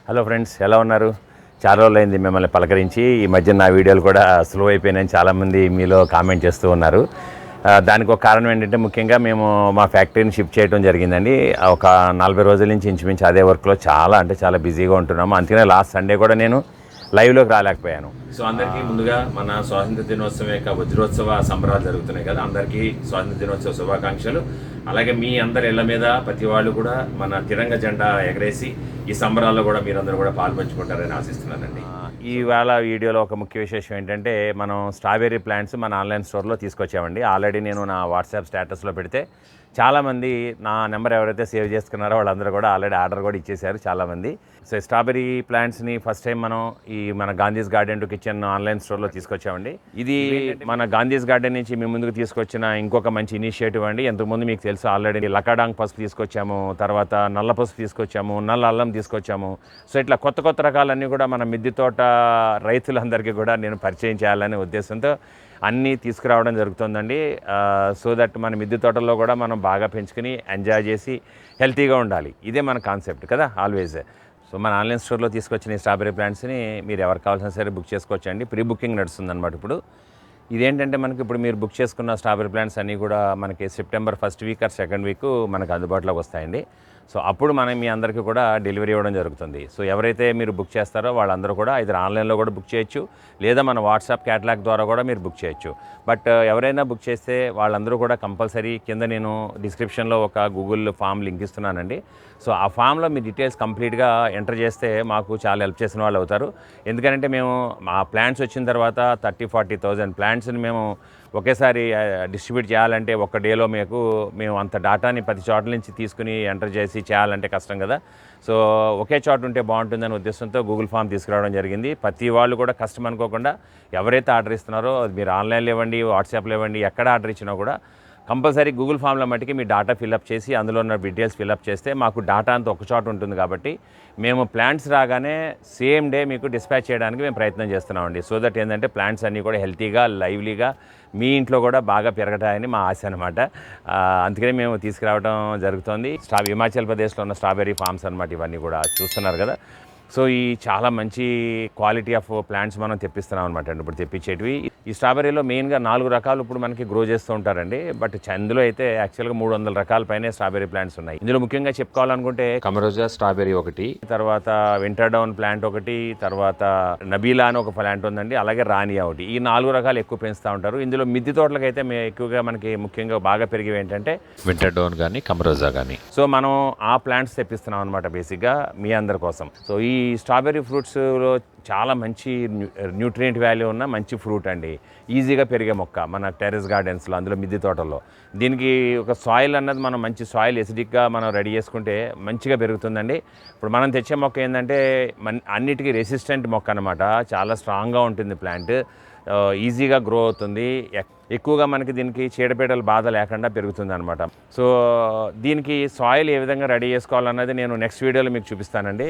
Hello friends, ఎలా ఉన్నారు? చాలా రోజులైంది మిమ్మల్ని పలకరించి. ఈ మధ్య నా వీడియోలు కూడా స్లో అయిపోయినాయని చాలామంది మీలో కామెంట్ చేస్తూ ఉన్నారు. దానికి ఒక కారణం ఏంటంటే, ముఖ్యంగా మేము మా ఫ్యాక్టరీని షిఫ్ట్ చేయడం జరిగిందండి. ఒక 40 రోజుల నుంచి ఇంచుమించు అదే వర్క్లో చాలా బిజీగా ఉంటున్నాము. అందుకనే లాస్ట్ సండే కూడా నేను లైవ్లోకి రాలేకపోయాను. సో అందరికీ ముందుగా మన స్వాతంత్ర దినోత్సవం యొక్క వజ్రోత్సవ సంబరాలు జరుగుతున్నాయి కదా, అందరికీ స్వాతంత్ర దినోత్సవ శుభాకాంక్షలు. అలాగే మీ అందరి ఇళ్ల మీద ప్రతి వాళ్ళు కూడా మన తిరంగ జెండా ఎగరేసి ఈ సంబరాల్లో కూడా మీరందరూ కూడా పాల్పంచుకుంటారని ఆశిస్తున్నానండి. ఈవేళ వీడియోలో ఒక ముఖ్య విశేషం ఏంటంటే, మనం స్ట్రాబెర్రీ ప్లాంట్స్ మన ఆన్లైన్ స్టోర్లో తీసుకొచ్చామండి. ఆల్రెడీ నేను నా వాట్సాప్ స్టేటస్లో పెడితే చాలామంది నా నెంబర్ ఎవరైతే సేవ్ చేసుకున్నారో వాళ్ళందరూ కూడా ఆల్రెడీ ఆర్డర్ కూడా ఇచ్చేశారు చాలామంది. సో స్ట్రాబెర్రీ ప్లాంట్స్ని ఫస్ట్ టైం మనం మన Gandhi's garden to kitchen online స్టోర్లో తీసుకొచ్చామండి. ఇది మన గాంధీస్ గార్డెన్ నుంచి మీ ముందుకు తీసుకొచ్చిన ఇంకొక మంచి ఇనిషియేటివ్ అండి. ఎంతకుముందు మీకు తెలుసు ఆల్రెడీ లకాడాంగ్ పసుపు తీసుకొచ్చాము, తర్వాత నల్ల పసుపు తీసుకొచ్చాము, నల్ల అల్లం తీసుకొచ్చాము. సో ఇట్లా కొత్త రకాలన్నీ కూడా మన మిద్దె తోట రైతులందరికీ కూడా నేను పరిచయం చేయాలనే ఉద్దేశంతో అన్నీ తీసుకురావడం జరుగుతుందండి. సో దట్ మన మిద్దె తోటల్లో కూడా మనం బాగా పెంచుకుని ఎంజాయ్ చేసి హెల్తీగా ఉండాలి. ఇదే మన కాన్సెప్ట్ కదా ఆల్వేజ్. సో మన ఆన్లైన్ స్టోర్లో తీసుకొచ్చిన ఈ స్ట్రాబెర్రీ ప్లాంట్స్ని మీరు ఎవరు కావాల్సిన సరే బుక్ చేసుకోవచ్చండి. ప్రీ బుకింగ్ నడుస్తుందన్నమాట ఇప్పుడు. ఇదేంటంటే మనకి ఇప్పుడు మీరు బుక్ చేసుకున్న స్ట్రాబెర్రీ ప్లాంట్స్ అన్నీ కూడా మనకి September 1st week or 2nd week మనకు అందుబాటులోకి వస్తాయండి. సో అప్పుడు మనం మీ అందరికీ కూడా డెలివరీ ఇవ్వడం జరుగుతుంది. సో ఎవరైతే మీరు బుక్ చేస్తారో వాళ్ళందరూ కూడా ఇది ఆన్లైన్లో కూడా బుక్ చేయొచ్చు, లేదా మన వాట్సాప్ క్యాటలాగ్ ద్వారా కూడా మీరు బుక్ చేయొచ్చు. బట్ ఎవరైనా బుక్ చేస్తే వాళ్ళందరూ కూడా కంపల్సరీ కింద నేను డిస్క్రిప్షన్లో ఒక గూగుల్ ఫామ్ లింక్ ఇస్తున్నానండి. సో ఆ ఫామ్లో మీ డీటెయిల్స్ కంప్లీట్గా ఎంటర్ చేస్తే మాకు చాలా హెల్ప్ చేసిన వాళ్ళు అవుతారు. ఎందుకంటే మేము ఆ ప్లాంట్స్ వచ్చిన తర్వాత 30,000-40,000 ప్లాంట్స్ని మేము ఒకేసారి డిస్ట్రిబ్యూట్ చేయాలంటే ఒక డేలో మేము అంత డేటాని 10 చోట్ల నుంచి తీసుకుని ఎంటర్ చేసి చేయాలంటే కష్టం కదా. సో ఒకే చోట ఉంటే బాగుంటుందనే ఉద్దేశంతో గూగుల్ ఫామ్ తీసుకురావడం జరిగింది. ప్రతి వాళ్ళు కూడా కష్టం అనుకోకుండా ఎవరైతే ఆర్డర్ ఇస్తున్నారో అది మీరు ఆన్లైన్లో ఇవ్వండి, వాట్సాప్లో ఇవ్వండి, ఎక్కడ ఆర్డర్ ఇచ్చినా కూడా కంపల్సరీ గూగుల్ ఫామ్లో మట్టికి మీ డాటా ఫిల్అప్ చేసి అందులో ఉన్న డీటెయిల్స్ ఫిల్అప్ చేస్తే మాకు డాటా అంతా ఒక చోట ఉంటుంది. కాబట్టి మేము ప్లాంట్స్ రాగానే సేమ్ డే మీకు డిస్పాచ్ చేయడానికి మేము ప్రయత్నం చేస్తున్నామండి. సో దట్ ఏంటంటే ప్లాంట్స్ అన్నీ కూడా హెల్తీగా లైవ్లీగా మీ ఇంట్లో కూడా బాగా పెరగటాయని మా ఆశ అనమాట. అందుకనే మేము తీసుకురావడం జరుగుతుంది. హిమాచల్ ప్రదేశ్లో ఉన్న స్ట్రాబెర్రీ ఫార్మ్స్ అనమాట ఇవన్నీ కూడా చూస్తున్నారు కదా. సో ఈ చాలా మంచి క్వాలిటీ ఆఫ్ ప్లాంట్స్ మనం తెప్పిస్తున్నాం అనమాట అండి. ఇప్పుడు తెప్పించేటివి ఈ స్ట్రాబెర్రీలో మెయిన్గా 4 రకాలు ఇప్పుడు మనకి గ్రో చేస్తూ ఉంటారండి. బట్ అందులో అయితే యాక్చువల్గా 300 రకాల పైనే స్ట్రాబెర్రీ ప్లాంట్స్ ఉన్నాయి. ఇందులో ముఖ్యంగా చెప్పుకోవాలనుకుంటే కమరోజా స్ట్రాబెర్రీ ఒకటి, తర్వాత వింటర్డౌన్ ప్లాంట్ ఒకటి, తర్వాత నబీలా అని ఒక ప్లాంట్ ఉందండి, అలాగే రానియా ఒకటి. ఈ 4 రకాలు ఎక్కువ పెంచుతూ ఉంటారు. ఇందులో మిద్దె తోటలకు అయితే ఎక్కువగా మనకి ముఖ్యంగా బాగా పెరిగేవి ఏంటంటే వింటర్డౌన్ కానీ కమరోజా కానీ. సో మనం ఆ ప్లాంట్స్ తెప్పిస్తున్నాం అనమాట బేసిక్గా మీ అందరి కోసం. సో ఈ స్ట్రాబెర్రీ ఫ్రూట్స్లో చాలా మంచి న్యూట్రియంట్ వాల్యూ ఉన్న మంచి ఫ్రూట్ అండి. ఈజీగా పెరిగే మొక్క మన టెర్రస్ గార్డెన్స్లో, అందులో మిద్దె తోటల్లో. దీనికి ఒక సాయిల్ అన్నది మనం మంచి సాయిల్ ఎసిడిక్గా మనం రెడీ చేసుకుంటే మంచిగా పెరుగుతుందండి. ఇప్పుడు మనం తెచ్చే మొక్క ఏంటంటే అన్నిటికీ రెసిస్టెంట్ మొక్క అనమాట. చాలా స్ట్రాంగ్గా ఉంటుంది ప్లాంట్, ఈజీగా గ్రో అవుతుంది. ఎక్కువగా మనకి దీనికి చీడపీడల బాధ లేకుండా పెరుగుతుంది అనమాట. సో దీనికి సాయిల్ ఏ విధంగా రెడీ చేసుకోవాలన్నది నేను నెక్స్ట్ వీడియోలో మీకు చూపిస్తానండి.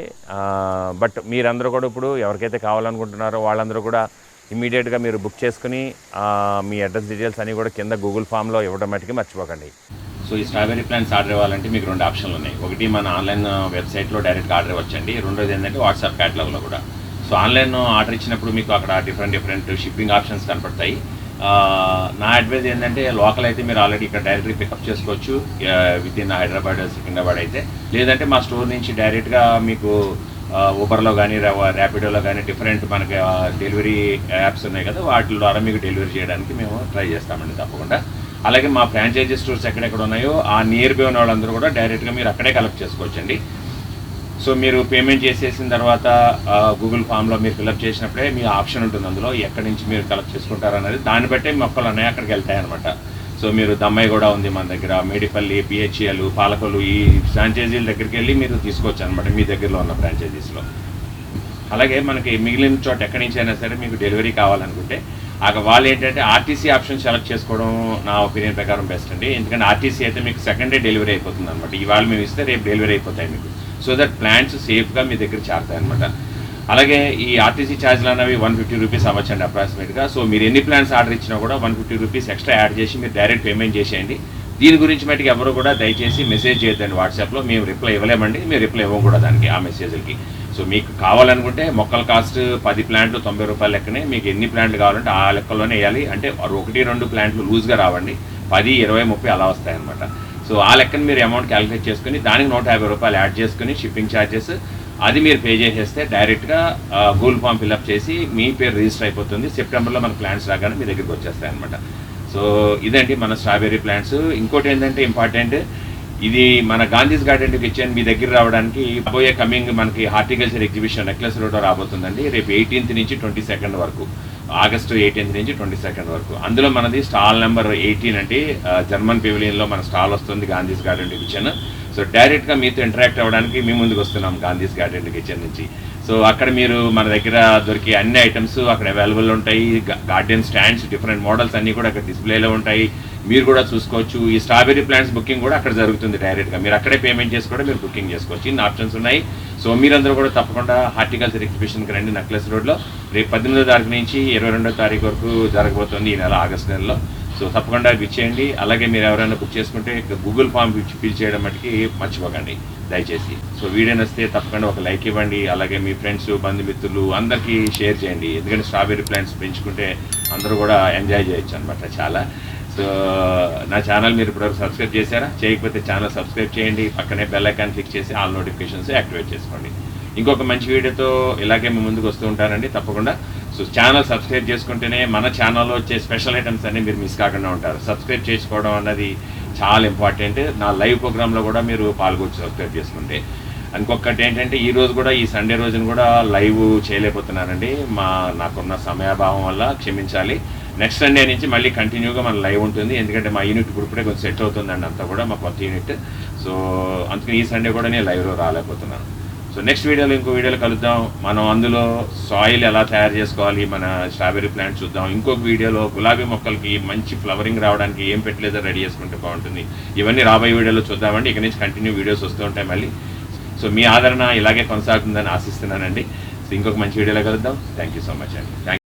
బట్ మీరందరూ కూడా ఇప్పుడు ఎవరికైతే కావాలనుకుంటున్నారో వాళ్ళందరూ కూడా ఇమీడియట్గా మీరు బుక్ చేసుకుని మీ అడ్రస్ డీటెయిల్స్ అన్నీ కూడా కింద గూగుల్ ఫామ్లో ఇవ్వడం మట్టుకి మర్చిపోకండి. సో ఈ స్ట్రాబెర్రీ ప్లాంట్స్ ఆర్డర్ ఇవ్వాలంటే మీకు 2 ఆప్షన్లు ఉన్నాయి. ఒకటి మన ఆన్లైన్ వెబ్సైట్లో డైరెక్ట్గా ఆర్డర్ ఇవ్వచ్చండి. రెండోది ఏంటంటే వాట్సాప్ క్యాటలాగ్లో కూడా. సో ఆన్లైన్ ఆర్డర్ ఇచ్చినప్పుడు మీకు అక్కడ డిఫరెంట్ షిప్పింగ్ ఆప్షన్స్ కనపడతాయి. నా అడ్వైజ్ ఏంటంటే లోకల్ అయితే మీరు ఆల్రెడీ ఇక్కడ డైరెక్ట్గా పికప్ చేసుకోవచ్చు విత్ ఇన్ హైదరాబాద్, సికింద్రాబాద్ అయితే. లేదంటే మా స్టోర్ నుంచి డైరెక్ట్గా మీకు ఊబర్లో కానీ ర్యాపిడోలో కానీ డిఫరెంట్ మనకి డెలివరీ యాప్స్ ఉన్నాయి కదా, వాటి ద్వారా మీకు డెలివరీ చేయడానికి మేము ట్రై చేస్తామండి తప్పకుండా. అలాగే మా ఫ్రాంచైజీ స్టోర్స్ ఎక్కడెక్కడ ఉన్నాయో ఆ నియర్ బై ఉన్న వాళ్ళందరూ కూడా డైరెక్ట్గా మీరు అక్కడే కలెక్ట్ చేసుకోవచ్చండి. సో మీరు పేమెంట్ చేసేసిన తర్వాత గూగుల్ ఫామ్లో మీరు ఫిల్అప్ చేసినప్పుడే మీ ఆప్షన్ ఉంటుంది అందులో ఎక్కడి నుంచి మీరు కలెక్ట్ చేసుకుంటారు అనేది. దాన్ని బట్టే మొక్కలు అనేవి అక్కడికి వెళ్తాయన్నమాట. సో మీరు దమ్మాయి కూడా ఉంది మన దగ్గర, మేడిపల్లి, పిహెచ్ఎల్, పాలకొల్లు ఈ ఫ్రాంచైజీల దగ్గరికి వెళ్ళి మీరు తీసుకోవచ్చు అనమాట మీ దగ్గరలో ఉన్న ఫ్రాంచైజీస్లో. అలాగే మనకి మిగిలిన చోట ఎక్కడి నుంచి అయినా సరే మీకు డెలివరీ కావాలనుకుంటే వాళ్ళు ఏంటంటే ఆర్టీసీ ఆప్షన్ సెలెక్ట్ చేసుకోవడం నా ఒపీనియన్ ప్రకారం బెస్ట్ అండి. ఎందుకంటే ఆర్టీసీ అయితే మీకు 2nd డే డెలివరీ అయిపోతుంది అనమాట. ఇవాళ మేము ఇస్తే రేపు డెలివరీ అయిపోతాయి మీకు. సో దట్ ప్లాంట్స్ సేఫ్గా మీ దగ్గర చేరుతాయి అనమాట. అలాగే ఈ ఆర్టీసీ ఛార్జ్లు అనేవి 150 రూపీస్ అవ్వచ్చండి అప్రాక్సిమేట్గా. సో మీరు ఎన్ని ప్లాంట్స్ ఆర్డర్ ఇచ్చినా కూడా 150 రూపీస్ ఎక్స్ట్రా యాడ్ చేసి మీరు డైరెక్ట్ పేమెంట్ చేసేయండి. దీని గురించి మటుకు ఎవరు కూడా దయచేసి మెసేజ్ చేయొద్దండి వాట్సాప్లో. మేము రిప్లై ఇవ్వలేమండి, మేము రిప్లై ఇవ్వం కూడా దానికి ఆ మెసేజ్లకి. సో మీకు కావాలనుకుంటే మొక్కల కాస్ట్ 10 ప్లాంట్లు 90 రూపాయల లెక్కనే, మీకు ఎన్ని ప్లాంట్లు కావాలంటే ఆ లెక్కలోనే వేయాలి. అంటే 1-2 ప్లాంట్లు లూజ్గా రావండి, 10, 20, 30 అలా వస్తాయన్నమాట. సో ఆ లెక్కన మీరు అమౌంట్ క్యాలిక్యులేట్ చేసుకుని దానికి 150 రూపాయలు యాడ్ చేసుకుని షిప్పింగ్ ఛార్జెస్ అది మీరు పే చేసేస్తే డైరెక్ట్గా గూగుల్ ఫామ్ ఫిల్అప్ చేసి మీ పేరు రిజిస్టర్ అయిపోతుంది. సెప్టెంబర్లో మన ప్లాంట్స్ రాగానే మీ దగ్గరికి వచ్చేస్తాయి అనమాట. సో ఇదండి మన స్ట్రాబెర్రీ ప్లాంట్స్. ఇంకోటి ఏంటంటే ఇంపార్టెంట్, ఇది మన గాంధీస్ గార్డెన్ కిచెన్ మీ దగ్గర రావడానికి పోయే కమింగ్ మనకి హార్టికల్చర్ ఎగ్జిబిషన్ నెక్లెస్ రోడ్ రాబోతుందండి. రేపు 18th నుంచి 22nd వరకు, ఆగస్టు 18th నుంచి 22nd వరకు. అందులో మనది స్టాల్ నెంబర్ 18 అంటే జర్మన్ పెవిలియన్లో మన స్టాల్ వస్తుంది గాంధీస్ గార్డెన్ కిచెన్. సో డైరెక్ట్గా మీతో ఇంటరాక్ట్ అవ్వడానికి మేము ముందుకు వస్తున్నాం గాంధీస్ గార్డెన్ కిచెన్ నుంచి. సో అక్కడ మీరు మన దగ్గర దొరికే అన్ని ఐటమ్స్ అక్కడ అవైలబుల్ ఉంటాయి. గార్డెన్ స్టాండ్స్, డిఫరెంట్ మోడల్స్ అన్నీ కూడా అక్కడ డిస్ప్లేలో ఉంటాయి, మీరు కూడా చూసుకోవచ్చు. ఈ స్ట్రాబెర్రీ ప్లాంట్స్ బుకింగ్ కూడా అక్కడ జరుగుతుంది డైరెక్ట్గా, మీరు అక్కడే పేమెంట్ చేసి కూడా మీరు బుకింగ్ చేసుకోవచ్చు. ఇన్ని ఆప్షన్స్ ఉన్నాయి. సో మీరందరూ కూడా తప్పకుండా హార్టికల్చర్ ఎగ్జిబిషన్కి రండి నెక్లెస్ రోడ్లో. రేపు 18వ తారీఖు నుంచి 22వ తారీఖు వరకు జరగబోతుంది ఈ నెల, ఆగస్ట్ నెలలో. సో తప్పకుండా ఇచ్చేయండి. అలాగే మీరు ఎవరైనా బుక్ చేసుకుంటే గూగుల్ ఫామ్ ఫిల్ చేయడం మటుకి మర్చిపోకండి దయచేసి. సో వీడియో నచ్చితే తప్పకుండా ఒక లైక్ ఇవ్వండి. అలాగే మీ ఫ్రెండ్స్, బంధుమిత్రులు అందరికీ షేర్ చేయండి. ఎందుకంటే స్ట్రాబెర్రీ ప్లాంట్స్ పెంచుకుంటే అందరూ కూడా ఎంజాయ్ చేయొచ్చు అనమాట చాలా. సో నా ఛానల్ మీరు ఇప్పటివరకు సబ్స్క్రైబ్ చేశారా? చేయకపోతే ఛానల్ సబ్స్క్రైబ్ చేయండి. పక్కనే బెల్ ఐకాన్ క్లిక్ చేసి ఆల్ నోటిఫికేషన్స్ యాక్టివేట్ చేసుకోండి. ఇంకొక మంచి వీడియోతో ఇలాగే మేము ముందుకు వస్తూ ఉంటానండి తప్పకుండా. సో ఛానల్ సబ్స్క్రైబ్ చేసుకుంటేనే మన ఛానల్లో వచ్చే స్పెషల్ ఐటమ్స్ అన్నీ మీరు మిస్ కాకుండా ఉంటారు. సబ్స్క్రైబ్ చేసుకోవడం అన్నది చాలా ఇంపార్టెంట్. నా లైవ్ ప్రోగ్రాంలో కూడా మీరు పాల్గొచ్చు సబ్స్క్రైబ్ చేసుకుంటే. ఇంకొకటి ఏంటంటే ఈరోజు కూడా ఈ సండే రోజున కూడా లైవ్ చేయలేకపోతున్నానండి, నాకున్న సమయాభావం వల్ల క్షమించాలి. నెక్స్ట్ సండే నుంచి మళ్ళీ కంటిన్యూగా మన లైవ్ ఉంటుంది. ఎందుకంటే మా యూనిట్ ఇప్పుడే కొంచెం సెట్ అవుతుందండి అంతా కూడా, మా కొత్త యూనిట్. సో అందుకని ఈ సండే కూడా నేను లైవ్లో రాలేకపోతున్నాను. సో నెక్స్ట్ వీడియోలో ఇంకో వీడియోలో కలుద్దాం. మనం అందులో సాయిల్ ఎలా తయారు చేసుకోవాలి మన స్ట్రాబెర్రీ ప్లాంట్ చూద్దాం. ఇంకొక వీడియోలో గులాబీ మొక్కలకి మంచి ఫ్లవరింగ్ రావడానికి ఏం ఫెర్టిలైజర్ రెడీ చేసుకుంటే బాగుంటుంది, ఇవన్నీ రాబోయే వీడియోలో చూద్దామండి. ఇక నుంచి కంటిన్యూ వీడియోస్ వస్తూ ఉంటాయి మళ్ళీ. సో మీ ఆదరణ ఇలాగే కొనసాగుతుందని ఆశిస్తున్నానండి. సో ఇంకొక మంచి వీడియోలో కలుద్దాం. థ్యాంక్ యూ సో మచ్ అండి.